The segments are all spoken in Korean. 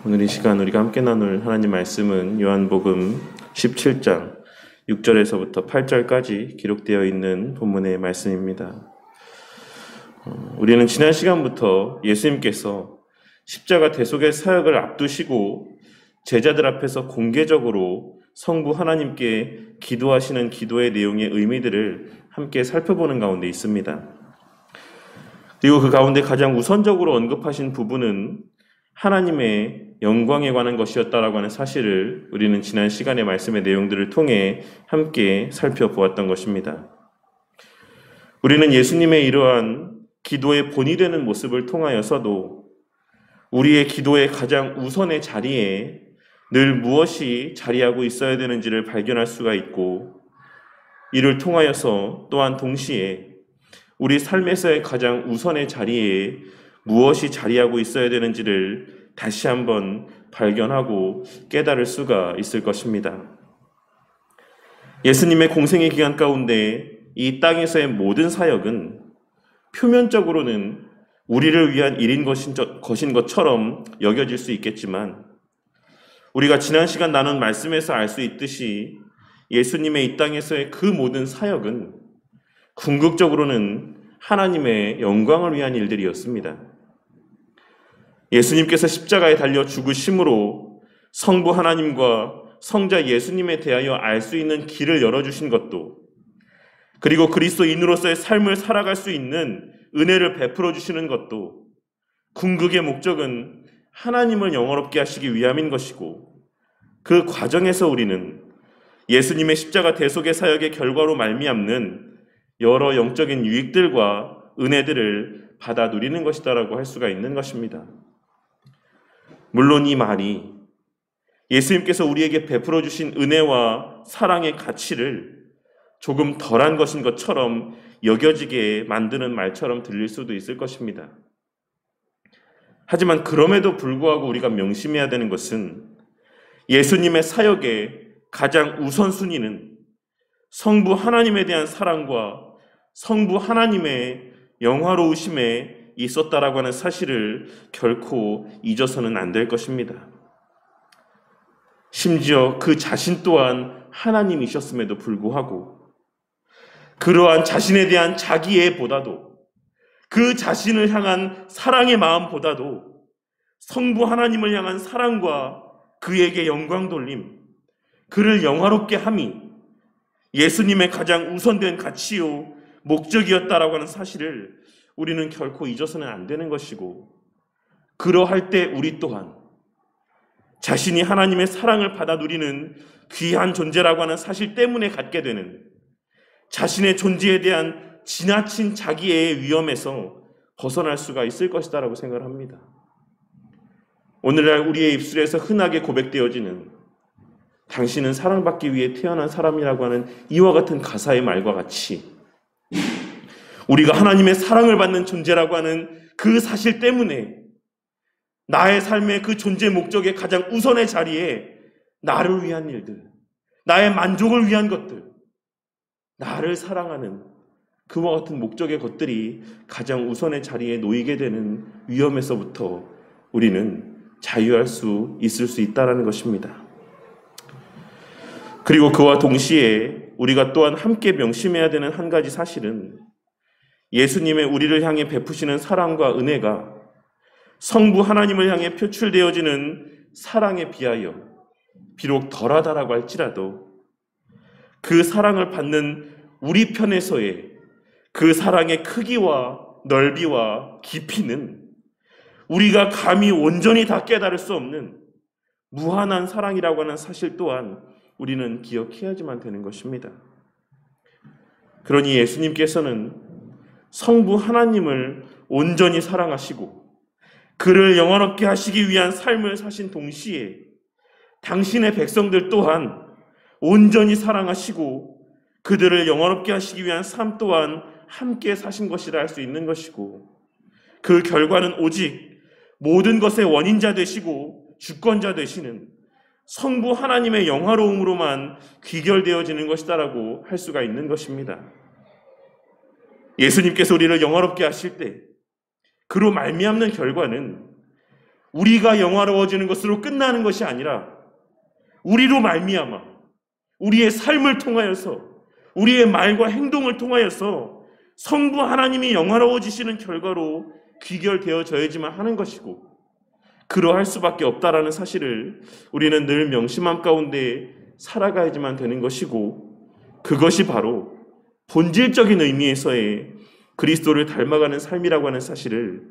오늘 이 시간 우리가 함께 나눌 하나님 말씀은 요한복음 17장 6절에서부터 8절까지 기록되어 있는 본문의 말씀입니다. 우리는 지난 시간부터 예수님께서 십자가 대속의 사역을 앞두시고 제자들 앞에서 공개적으로 성부 하나님께 기도하시는 기도의 내용의 의미들을 함께 살펴보는 가운데 있습니다. 그리고 그 가운데 가장 우선적으로 언급하신 부분은 하나님의 영광에 관한 것이었다라고 하는 사실을 우리는 지난 시간의 말씀의 내용들을 통해 함께 살펴보았던 것입니다. 우리는 예수님의 이러한 기도의 본이 되는 모습을 통하여서도 우리의 기도의 가장 우선의 자리에 늘 무엇이 자리하고 있어야 되는지를 발견할 수가 있고, 이를 통하여서 또한 동시에 우리 삶에서의 가장 우선의 자리에 무엇이 자리하고 있어야 되는지를 다시 한번 발견하고 깨달을 수가 있을 것입니다. 예수님의 공생의 기간 가운데 이 땅에서의 모든 사역은 표면적으로는 우리를 위한 일인 것인 것처럼 여겨질 수 있겠지만, 우리가 지난 시간 나눈 말씀에서 알 수 있듯이 예수님의 이 땅에서의 그 모든 사역은 궁극적으로는 하나님의 영광을 위한 일들이었습니다. 예수님께서 십자가에 달려 죽으심으로 성부 하나님과 성자 예수님에 대하여 알 수 있는 길을 열어주신 것도, 그리고 그리스도인으로서의 삶을 살아갈 수 있는 은혜를 베풀어 주시는 것도 궁극의 목적은 하나님을 영화롭게 하시기 위함인 것이고, 그 과정에서 우리는 예수님의 십자가 대속의 사역의 결과로 말미암는 여러 영적인 유익들과 은혜들을 받아 누리는 것이다라고 할 수가 있는 것입니다. 물론 이 말이 예수님께서 우리에게 베풀어 주신 은혜와 사랑의 가치를 조금 덜한 것인 것처럼 여겨지게 만드는 말처럼 들릴 수도 있을 것입니다. 하지만 그럼에도 불구하고 우리가 명심해야 되는 것은 예수님의 사역의 가장 우선순위는 성부 하나님에 대한 사랑과 성부 하나님의 영화로우심에 있었다라고 하는 사실을 결코 잊어서는 안 될 것입니다. 심지어 그 자신 또한 하나님이셨음에도 불구하고 그러한 자신에 대한 자기애보다도, 그 자신을 향한 사랑의 마음보다도 성부 하나님을 향한 사랑과 그에게 영광 돌림, 그를 영화롭게 함이 예수님의 가장 우선된 가치요 목적이었다라고 하는 사실을 우리는 결코 잊어서는 안 되는 것이고, 그러할 때 우리 또한 자신이 하나님의 사랑을 받아 누리는 귀한 존재라고 하는 사실 때문에 갖게 되는 자신의 존재에 대한 지나친 자기애의 위험에서 벗어날 수가 있을 것이다라고 생각을 합니다. 오늘날 우리의 입술에서 흔하게 고백되어지는 당신은 사랑받기 위해 태어난 사람이라고 하는 이와 같은 가사의 말과 같이, 우리가 하나님의 사랑을 받는 존재라고 하는 그 사실 때문에 나의 삶의 그 존재 목적의 가장 우선의 자리에 나를 위한 일들, 나의 만족을 위한 것들, 나를 사랑하는 그와 같은 목적의 것들이 가장 우선의 자리에 놓이게 되는 위험에서부터 우리는 자유할 수 있을 수 있다는 것입니다. 그리고 그와 동시에 우리가 또한 함께 명심해야 되는 한 가지 사실은, 예수님의 우리를 향해 베푸시는 사랑과 은혜가 성부 하나님을 향해 표출되어지는 사랑에 비하여 비록 덜하다라고 할지라도 그 사랑을 받는 우리 편에서의 그 사랑의 크기와 넓이와 깊이는 우리가 감히 온전히 다 깨달을 수 없는 무한한 사랑이라고 하는 사실 또한 우리는 기억해야지만 되는 것입니다. 그러니 예수님께서는 성부 하나님을 온전히 사랑하시고 그를 영화롭게 하시기 위한 삶을 사신 동시에 당신의 백성들 또한 온전히 사랑하시고 그들을 영화롭게 하시기 위한 삶 또한 함께 사신 것이라 할 수 있는 것이고, 그 결과는 오직 모든 것의 원인자 되시고 주권자 되시는 성부 하나님의 영화로움으로만 귀결되어지는 것이다라고 할 수가 있는 것입니다. 예수님께서 우리를 영화롭게 하실 때 그로 말미암는 결과는 우리가 영화로워지는 것으로 끝나는 것이 아니라 우리로 말미암아 우리의 삶을 통하여서 우리의 말과 행동을 통하여서 성부 하나님이 영화로워지시는 결과로 귀결되어져야지만 하는 것이고, 그러할 수밖에 없다라는 사실을 우리는 늘 명심함 가운데 살아가야지만 되는 것이고, 그것이 바로 본질적인 의미에서의 그리스도를 닮아가는 삶이라고 하는 사실을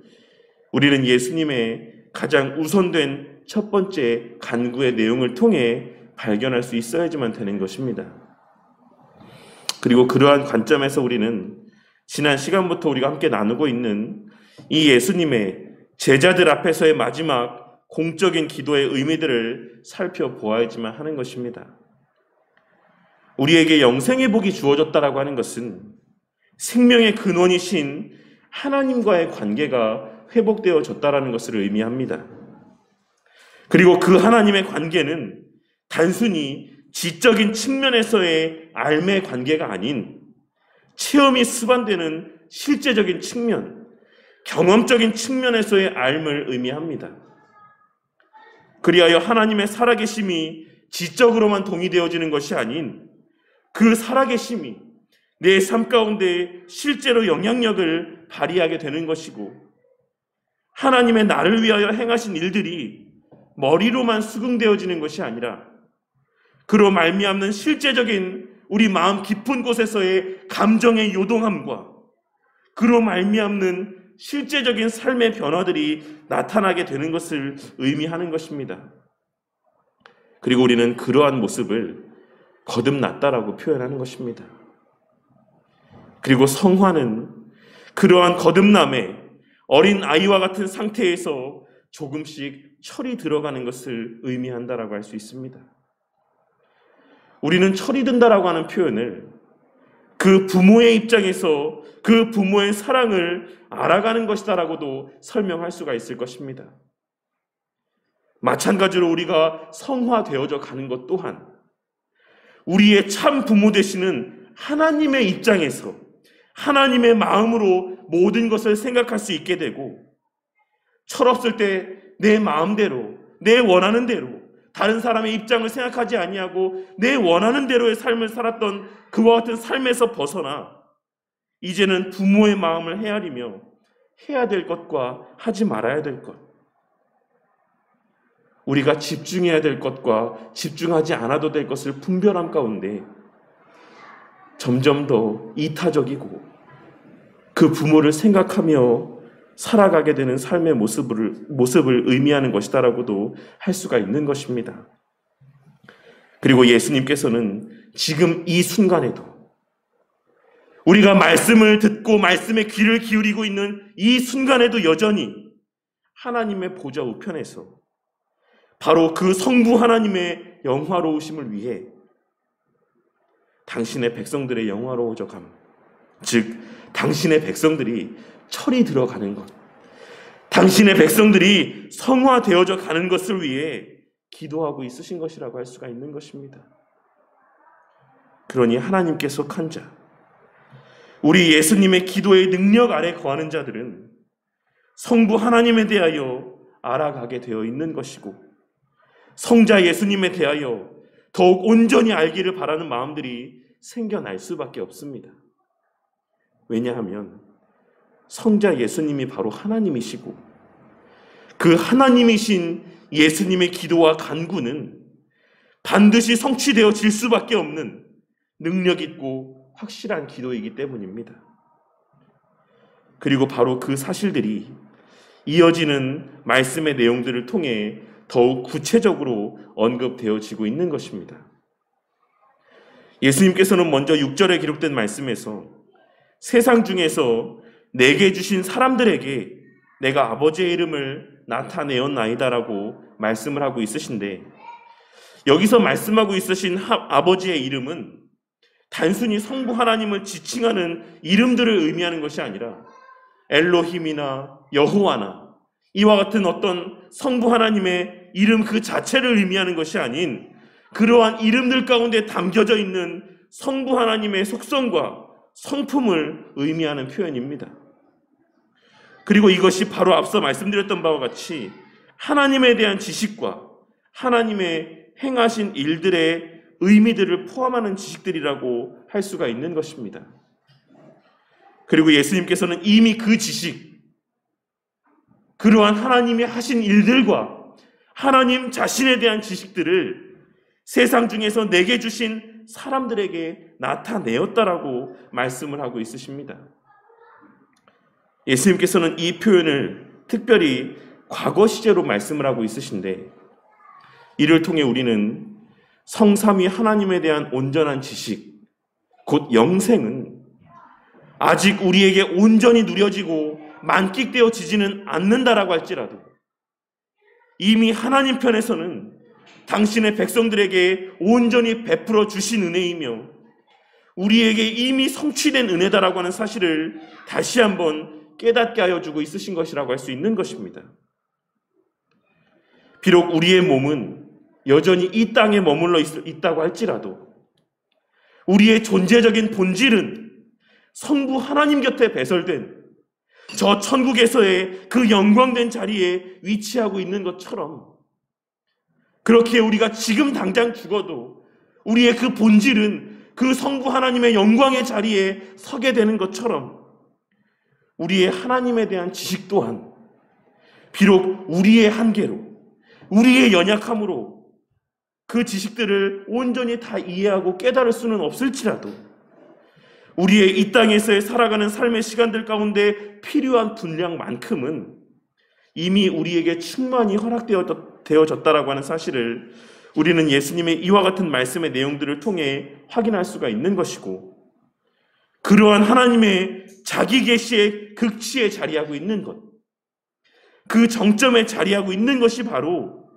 우리는 예수님의 가장 우선된 첫 번째 간구의 내용을 통해 발견할 수 있어야지만 되는 것입니다. 그리고 그러한 관점에서 우리는 지난 시간부터 우리가 함께 나누고 있는 이 예수님의 제자들 앞에서의 마지막 공적인 기도의 의미들을 살펴보아야지만 하는 것입니다. 우리에게 영생의 복이 주어졌다라고 하는 것은 생명의 근원이신 하나님과의 관계가 회복되어졌다라는 것을 의미합니다. 그리고 그 하나님의 관계는 단순히 지적인 측면에서의 알매의 관계가 아닌 체험이 수반되는 실제적인 측면, 경험적인 측면에서의 알을 의미합니다. 그리하여 하나님의 살아계심이 지적으로만 동의되어지는 것이 아닌 그 살아계심이 내 삶 가운데 실제로 영향력을 발휘하게 되는 것이고, 하나님의 나를 위하여 행하신 일들이 머리로만 수긍되어지는 것이 아니라 그로 말미암는 실제적인 우리 마음 깊은 곳에서의 감정의 요동함과 그로 말미암는 실제적인 삶의 변화들이 나타나게 되는 것을 의미하는 것입니다. 그리고 우리는 그러한 모습을 거듭났다라고 표현하는 것입니다. 그리고 성화는 그러한 거듭남에 어린 아이와 같은 상태에서 조금씩 철이 들어가는 것을 의미한다라고 할 수 있습니다. 우리는 철이 든다라고 하는 표현을 그 부모의 입장에서 그 부모의 사랑을 알아가는 것이다라고도 설명할 수가 있을 것입니다. 마찬가지로 우리가 성화되어져 가는 것 또한 우리의 참 부모 되시는 하나님의 입장에서 하나님의 마음으로 모든 것을 생각할 수 있게 되고, 철없을 때 내 마음대로 내 원하는 대로 다른 사람의 입장을 생각하지 아니하고 내 원하는 대로의 삶을 살았던 그와 같은 삶에서 벗어나 이제는 부모의 마음을 헤아리며 해야 될 것과 하지 말아야 될 것, 우리가 집중해야 될 것과 집중하지 않아도 될 것을 분별함 가운데 점점 더 이타적이고 그 부모를 생각하며 살아가게 되는 삶의 모습을 의미하는 것이다라고도 할 수가 있는 것입니다. 그리고 예수님께서는 지금 이 순간에도 우리가 말씀을 듣고 말씀에 귀를 기울이고 있는 이 순간에도 여전히 하나님의 보좌 우편에서 바로 그 성부 하나님의 영화로우심을 위해 당신의 백성들의 영화로워져 감, 즉 당신의 백성들이 철이 들어가는 것, 당신의 백성들이 성화되어져 가는 것을 위해 기도하고 있으신 것이라고 할 수가 있는 것입니다. 그러니 하나님께 속한 자, 우리 예수님의 기도의 능력 아래 거하는 자들은 성부 하나님에 대하여 알아가게 되어 있는 것이고, 성자 예수님에 대하여 더욱 온전히 알기를 바라는 마음들이 생겨날 수밖에 없습니다. 왜냐하면 성자 예수님이 바로 하나님이시고 그 하나님이신 예수님의 기도와 간구는 반드시 성취되어질 수밖에 없는 능력 있고 확실한 기도이기 때문입니다. 그리고 바로 그 사실들이 이어지는 말씀의 내용들을 통해 더욱 구체적으로 언급되어지고 있는 것입니다. 예수님께서는 먼저 6절에 기록된 말씀에서 세상 중에서 내게 주신 사람들에게 내가 아버지의 이름을 나타내었나이다라고 말씀을 하고 있으신데, 여기서 말씀하고 있으신 아버지의 이름은 단순히 성부 하나님을 지칭하는 이름들을 의미하는 것이 아니라 엘로힘이나 여호와나 이와 같은 어떤 성부 하나님의 이름 그 자체를 의미하는 것이 아닌 그러한 이름들 가운데 담겨져 있는 성부 하나님의 속성과 성품을 의미하는 표현입니다. 그리고 이것이 바로 앞서 말씀드렸던 바와 같이 하나님에 대한 지식과 하나님의 행하신 일들의 의미들을 포함하는 지식들이라고 할 수가 있는 것입니다. 그리고 예수님께서는 이미 그 지식, 그러한 하나님이 하신 일들과 하나님 자신에 대한 지식들을 세상 중에서 내게 주신 사람들에게 나타내었다라고 말씀을 하고 있으십니다. 예수님께서는 이 표현을 특별히 과거 시제로 말씀을 하고 있으신데, 이를 통해 우리는 성삼위 하나님에 대한 온전한 지식, 곧 영생은 아직 우리에게 온전히 누려지고 만끽되어지지는 않는다라고 할지라도 이미 하나님 편에서는 당신의 백성들에게 온전히 베풀어 주신 은혜이며 우리에게 이미 성취된 은혜다라고 하는 사실을 다시 한번 깨닫게 하여 주고 있으신 것이라고 할 수 있는 것입니다. 비록 우리의 몸은 여전히 이 땅에 머물러 있다고 할지라도 우리의 존재적인 본질은 성부 하나님 곁에 배설된 저 천국에서의 그 영광된 자리에 위치하고 있는 것처럼, 그렇게 우리가 지금 당장 죽어도 우리의 그 본질은 그 성부 하나님의 영광의 자리에 서게 되는 것처럼, 우리의 하나님에 대한 지식 또한 비록 우리의 한계로, 우리의 연약함으로 그 지식들을 온전히 다 이해하고 깨달을 수는 없을지라도 우리의 이 땅에서의 살아가는 삶의 시간들 가운데 필요한 분량만큼은 이미 우리에게 충만히 허락되어졌다라고 하는 사실을 우리는 예수님의 이와 같은 말씀의 내용들을 통해 확인할 수가 있는 것이고, 그러한 하나님의 자기 계시의 극치에 자리하고 있는 것, 그 정점에 자리하고 있는 것이 바로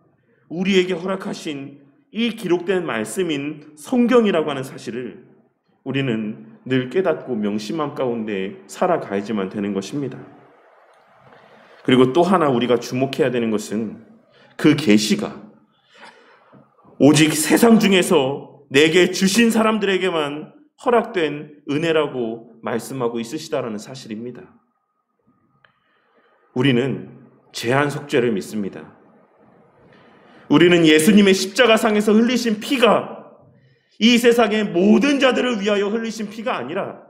우리에게 허락하신 이 기록된 말씀인 성경이라고 하는 사실을 우리는 늘 깨닫고 명심함 가운데 살아가야지만 되는 것입니다. 그리고 또 하나 우리가 주목해야 되는 것은 그 계시가 오직 세상 중에서 내게 주신 사람들에게만 허락된 은혜라고 말씀하고 있으시다라는 사실입니다. 우리는 제한 속죄를 믿습니다. 우리는 예수님의 십자가상에서 흘리신 피가 이 세상의 모든 자들을 위하여 흘리신 피가 아니라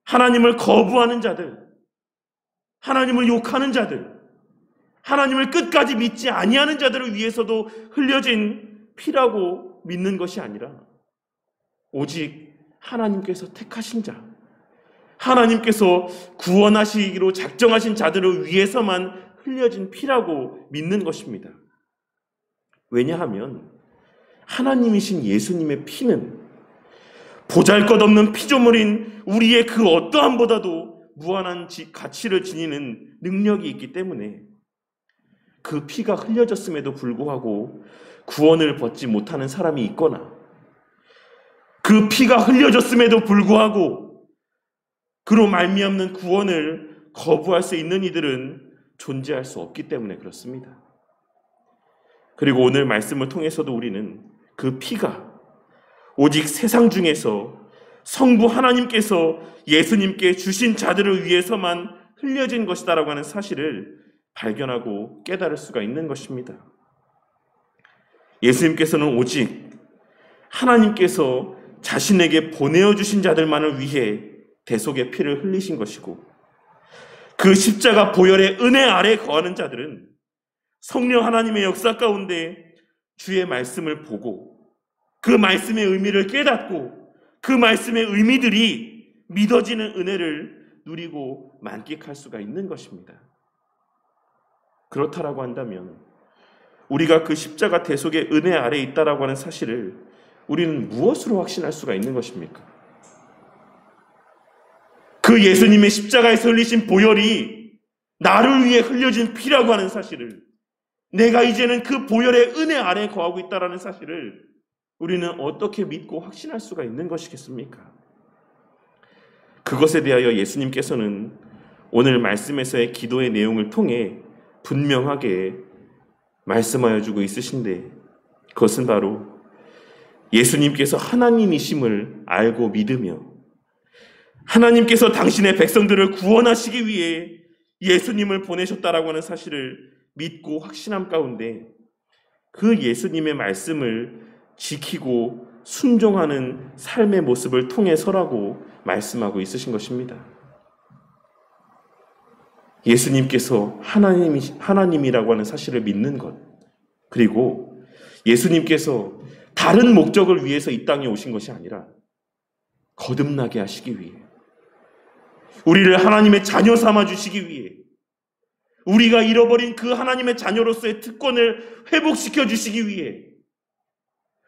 하나님을 거부하는 자들, 하나님을 욕하는 자들, 하나님을 끝까지 믿지 아니하는 자들을 위해서도 흘려진 피라고 믿는 것이 아니라 오직 하나님께서 택하신 자, 하나님께서 구원하시기로 작정하신 자들을 위해서만 흘려진 피라고 믿는 것입니다. 왜냐하면 하나님이신 예수님의 피는 보잘것없는 피조물인 우리의 그 어떠함보다도 무한한 가치를 지니는 능력이 있기 때문에 그 피가 흘려졌음에도 불구하고 구원을 받지 못하는 사람이 있거나, 그 피가 흘려졌음에도 불구하고 그로 말미암는 구원을 거부할 수 있는 이들은 존재할 수 없기 때문에 그렇습니다. 그리고 오늘 말씀을 통해서도 우리는 그 피가 오직 세상 중에서 성부 하나님께서 예수님께 주신 자들을 위해서만 흘려진 것이다라고 하는 사실을 발견하고 깨달을 수가 있는 것입니다. 예수님께서는 오직 하나님께서 자신에게 보내어 주신 자들만을 위해 대속의 피를 흘리신 것이고, 그 십자가 보혈의 은혜 아래 거하는 자들은 성령 하나님의 역사 가운데 주의 말씀을 보고 그 말씀의 의미를 깨닫고 그 말씀의 의미들이 믿어지는 은혜를 누리고 만끽할 수가 있는 것입니다. 그렇다라고 한다면 우리가 그 십자가 대속의 은혜 아래에 있다라고 하는 사실을 우리는 무엇으로 확신할 수가 있는 것입니까? 그 예수님의 십자가에서 흘리신 보혈이 나를 위해 흘려진 피라고 하는 사실을, 내가 이제는 그 보혈의 은혜 아래에 거하고 있다라는 사실을 우리는 어떻게 믿고 확신할 수가 있는 것이겠습니까? 그것에 대하여 예수님께서는 오늘 말씀에서의 기도의 내용을 통해 분명하게 말씀하여 주고 있으신데, 그것은 바로 예수님께서 하나님이심을 알고 믿으며 하나님께서 당신의 백성들을 구원하시기 위해 예수님을 보내셨다라고 하는 사실을 믿고 확신함 가운데 그 예수님의 말씀을 지키고 순종하는 삶의 모습을 통해서라고 말씀하고 있으신 것입니다. 예수님께서 하나님이라고 하는 사실을 믿는 것, 그리고 예수님께서 다른 목적을 위해서 이 땅에 오신 것이 아니라 거듭나게 하시기 위해, 우리를 하나님의 자녀 삼아 주시기 위해, 우리가 잃어버린 그 하나님의 자녀로서의 특권을 회복시켜 주시기 위해,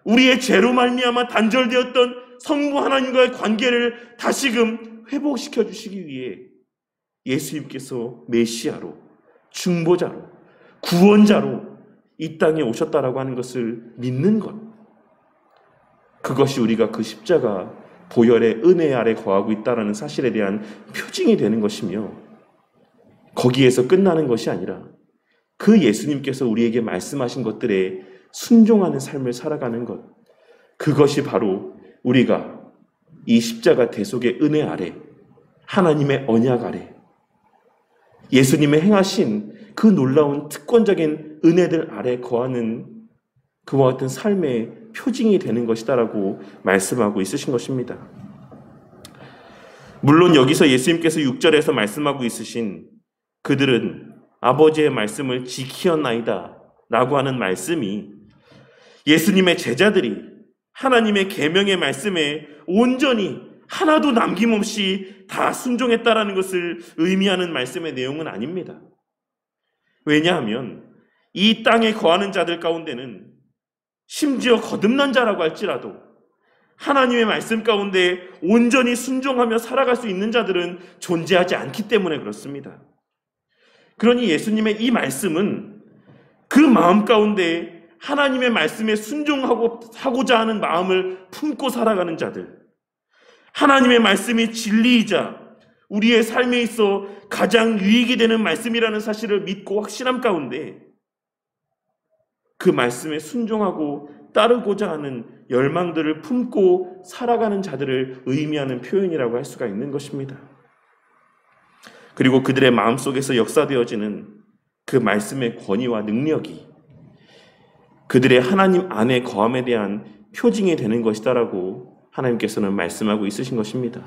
우리의 죄로 말미암아 단절되었던 성부 하나님과의 관계를 다시금 회복시켜 주시기 위해 예수님께서 메시아로, 중보자로, 구원자로 이 땅에 오셨다라고 하는 것을 믿는 것, 그것이 우리가 그 십자가 보혈의 은혜 아래 거하고 있다는 사실에 대한 표징이 되는 것이며, 거기에서 끝나는 것이 아니라 그 예수님께서 우리에게 말씀하신 것들에 순종하는 삶을 살아가는 것, 그것이 바로 우리가 이 십자가 대속의 은혜 아래, 하나님의 언약 아래, 예수님의 행하신 그 놀라운 특권적인 은혜들 아래 거하는 그와 같은 삶의 표징이 되는 것이다라고 말씀하고 있으신 것입니다. 물론 여기서 예수님께서 6절에서 말씀하고 있으신 그들은 아버지의 말씀을 지키었나이다 라고 하는 말씀이 예수님의 제자들이 하나님의 계명의 말씀에 온전히 하나도 남김없이 다 순종했다라는 것을 의미하는 말씀의 내용은 아닙니다. 왜냐하면 이 땅에 거하는 자들 가운데는 심지어 거듭난 자라고 할지라도 하나님의 말씀 가운데 온전히 순종하며 살아갈 수 있는 자들은 존재하지 않기 때문에 그렇습니다. 그러니 예수님의 이 말씀은 그 마음 가운데 하나님의 말씀에 순종하고자 하는 마음을 품고 살아가는 자들, 하나님의 말씀이 진리이자 우리의 삶에 있어 가장 유익이 되는 말씀이라는 사실을 믿고 확신함 가운데 그 말씀에 순종하고 따르고자 하는 열망들을 품고 살아가는 자들을 의미하는 표현이라고 할 수가 있는 것입니다. 그리고 그들의 마음속에서 역사되어지는 그 말씀의 권위와 능력이 그들의 하나님 안에 거함에 대한 표징이 되는 것이다라고 하나님께서는 말씀하고 있으신 것입니다.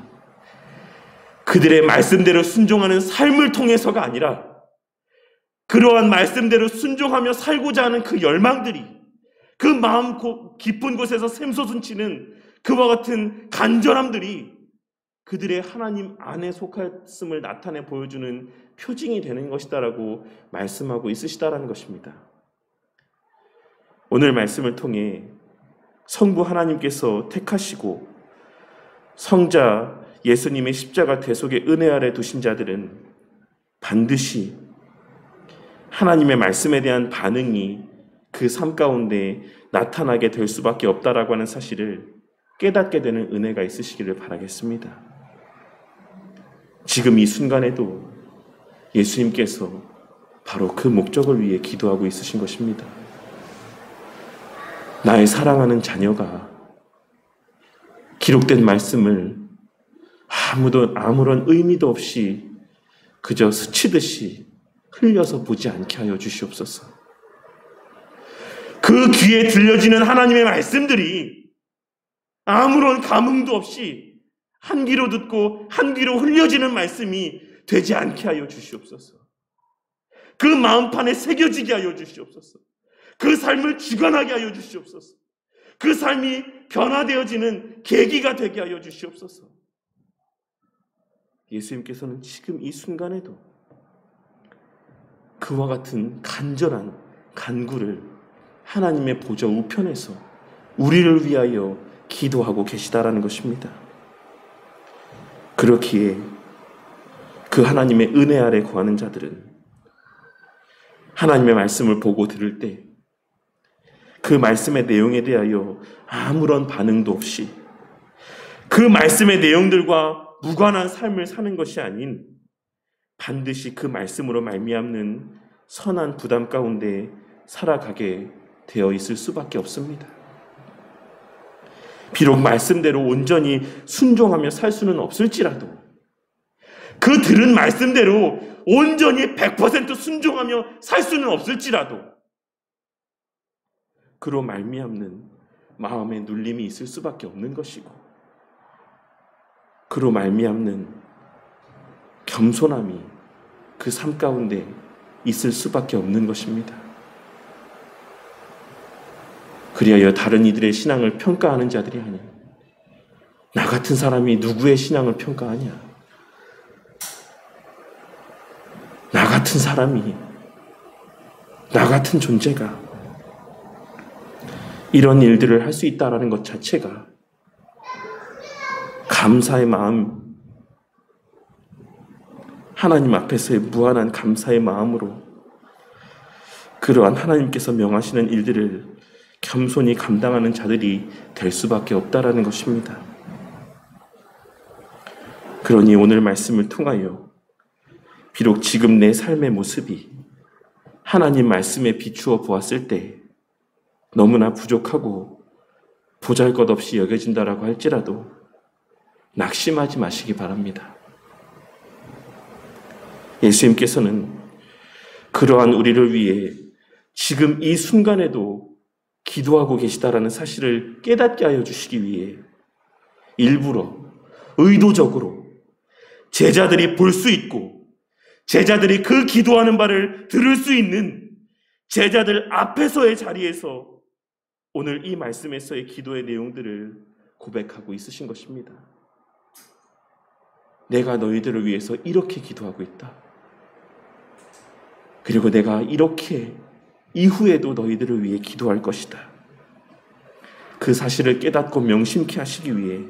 그들의 말씀대로 순종하는 삶을 통해서가 아니라 그러한 말씀대로 순종하며 살고자 하는 그 열망들이, 그 마음 깊은 곳에서 샘솟은치는 그와 같은 간절함들이 그들의 하나님 안에 속했음을 나타내 보여주는 표징이 되는 것이다라고 말씀하고 있으시다라는 것입니다. 오늘 말씀을 통해 성부 하나님께서 택하시고 성자 예수님의 십자가 대속의 은혜 아래 두신 자들은 반드시 하나님의 말씀에 대한 반응이 그 삶 가운데 나타나게 될 수밖에 없다라고 하는 사실을 깨닫게 되는 은혜가 있으시기를 바라겠습니다. 지금 이 순간에도 예수님께서 바로 그 목적을 위해 기도하고 있으신 것입니다. 나의 사랑하는 자녀가 기록된 말씀을 아무런 의미도 없이 그저 스치듯이 흘려서 보지 않게 하여 주시옵소서. 그 귀에 들려지는 하나님의 말씀들이 아무런 감흥도 없이 한 귀로 듣고 한 귀로 흘려지는 말씀이 되지 않게 하여 주시옵소서. 그 마음판에 새겨지게 하여 주시옵소서. 그 삶을 주관하게 하여 주시옵소서. 그 삶이 변화되어지는 계기가 되게 하여 주시옵소서. 예수님께서는 지금 이 순간에도 그와 같은 간절한 간구를 하나님의 보좌 우편에서 우리를 위하여 기도하고 계시다라는 것입니다. 그렇기에 그 하나님의 은혜 아래 거하는 자들은 하나님의 말씀을 보고 들을 때 그 말씀의 내용에 대하여 아무런 반응도 없이 그 말씀의 내용들과 무관한 삶을 사는 것이 아닌 반드시 그 말씀으로 말미암는 선한 부담 가운데 살아가게 되어 있을 수밖에 없습니다. 비록 말씀대로 온전히 순종하며 살 수는 없을지라도 그 들은 말씀대로 온전히 100% 순종하며 살 수는 없을지라도 그로 말미암는 마음의 눌림이 있을 수밖에 없는 것이고, 그로 말미암는 겸손함이 그 삶 가운데 있을 수밖에 없는 것입니다. 그리하여 다른 이들의 신앙을 평가하는 자들이 아니야. 나 같은 사람이 누구의 신앙을 평가하냐? 나 같은 사람이, 나 같은 존재가 이런 일들을 할 수 있다라는 것 자체가 감사의 마음, 하나님 앞에서의 무한한 감사의 마음으로 그러한 하나님께서 명하시는 일들을 겸손히 감당하는 자들이 될 수밖에 없다라는 것입니다. 그러니 오늘 말씀을 통하여 비록 지금 내 삶의 모습이 하나님 말씀에 비추어 보았을 때 너무나 부족하고 보잘것없이 여겨진다라고 할지라도 낙심하지 마시기 바랍니다. 예수님께서는 그러한 우리를 위해 지금 이 순간에도 기도하고 계시다라는 사실을 깨닫게 하여 주시기 위해 일부러 의도적으로 제자들이 볼 수 있고 제자들이 그 기도하는 바를 들을 수 있는 제자들 앞에서의 자리에서 오늘 이 말씀에서의 기도의 내용들을 고백하고 있으신 것입니다. 내가 너희들을 위해서 이렇게 기도하고 있다. 그리고 내가 이렇게 이후에도 너희들을 위해 기도할 것이다. 그 사실을 깨닫고 명심케 하시기 위해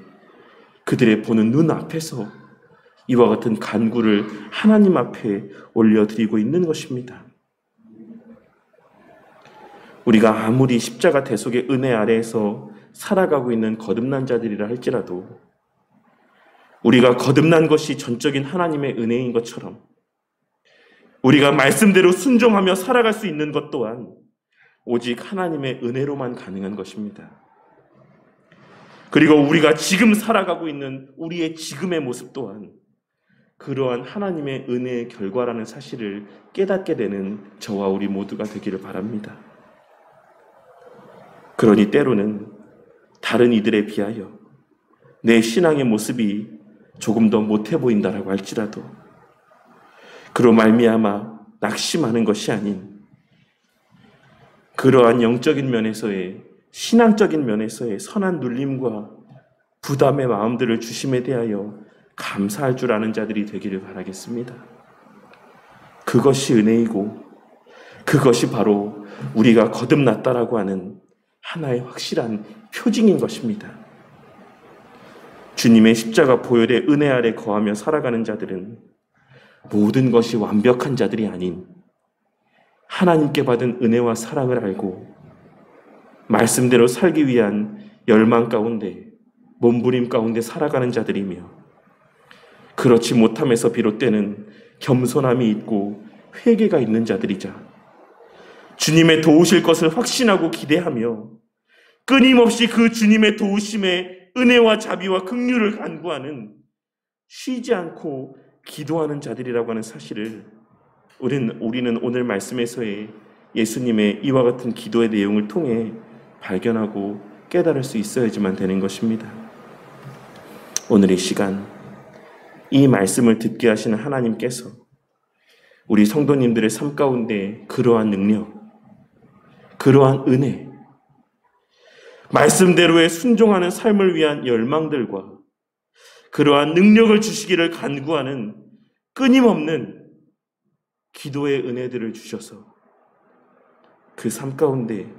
그들의 보는 눈 앞에서 이와 같은 간구를 하나님 앞에 올려드리고 있는 것입니다. 우리가 아무리 십자가 대속의 은혜 아래에서 살아가고 있는 거듭난 자들이라 할지라도 우리가 거듭난 것이 전적인 하나님의 은혜인 것처럼 우리가 말씀대로 순종하며 살아갈 수 있는 것 또한 오직 하나님의 은혜로만 가능한 것입니다. 그리고 우리가 지금 살아가고 있는 우리의 지금의 모습 또한 그러한 하나님의 은혜의 결과라는 사실을 깨닫게 되는 저와 우리 모두가 되기를 바랍니다. 그러니 때로는 다른 이들에 비하여 내 신앙의 모습이 조금 더 못해 보인다라고 할지라도 그로 말미암아 낙심하는 것이 아닌 그러한 영적인 면에서의 신앙적인 면에서의 선한 눌림과 부담의 마음들을 주심에 대하여 감사할 줄 아는 자들이 되기를 바라겠습니다. 그것이 은혜이고 그것이 바로 우리가 거듭났다라고 하는 하나의 확실한 표징인 것입니다. 주님의 십자가 보혈의 은혜 아래 거하며 살아가는 자들은 모든 것이 완벽한 자들이 아닌 하나님께 받은 은혜와 사랑을 알고 말씀대로 살기 위한 열망 가운데 몸부림 가운데 살아가는 자들이며 그렇지 못함에서 비롯되는 겸손함이 있고 회개가 있는 자들이자 주님의 도우실 것을 확신하고 기대하며 끊임없이 그 주님의 도우심의 은혜와 자비와 긍휼을 간구하는 쉬지 않고 기도하는 자들이라고 하는 사실을 우리는 오늘 말씀에서의 예수님의 이와 같은 기도의 내용을 통해 발견하고 깨달을 수 있어야지만 되는 것입니다. 오늘 이 시간 이 말씀을 듣게 하시는 하나님께서 우리 성도님들의 삶 가운데 그러한 능력, 그러한 은혜, 말씀대로의 순종하는 삶을 위한 열망들과 그러한 능력을 주시기를 간구하는 끊임없는 기도의 은혜들을 주셔서 그 삶 가운데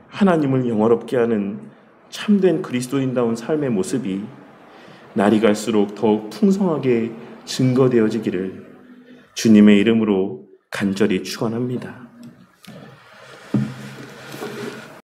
하나님을 영화롭게 하는 참된 그리스도인다운 삶의 모습이 날이 갈수록 더욱 풍성하게 증거되어지기를 주님의 이름으로 간절히 축원합니다.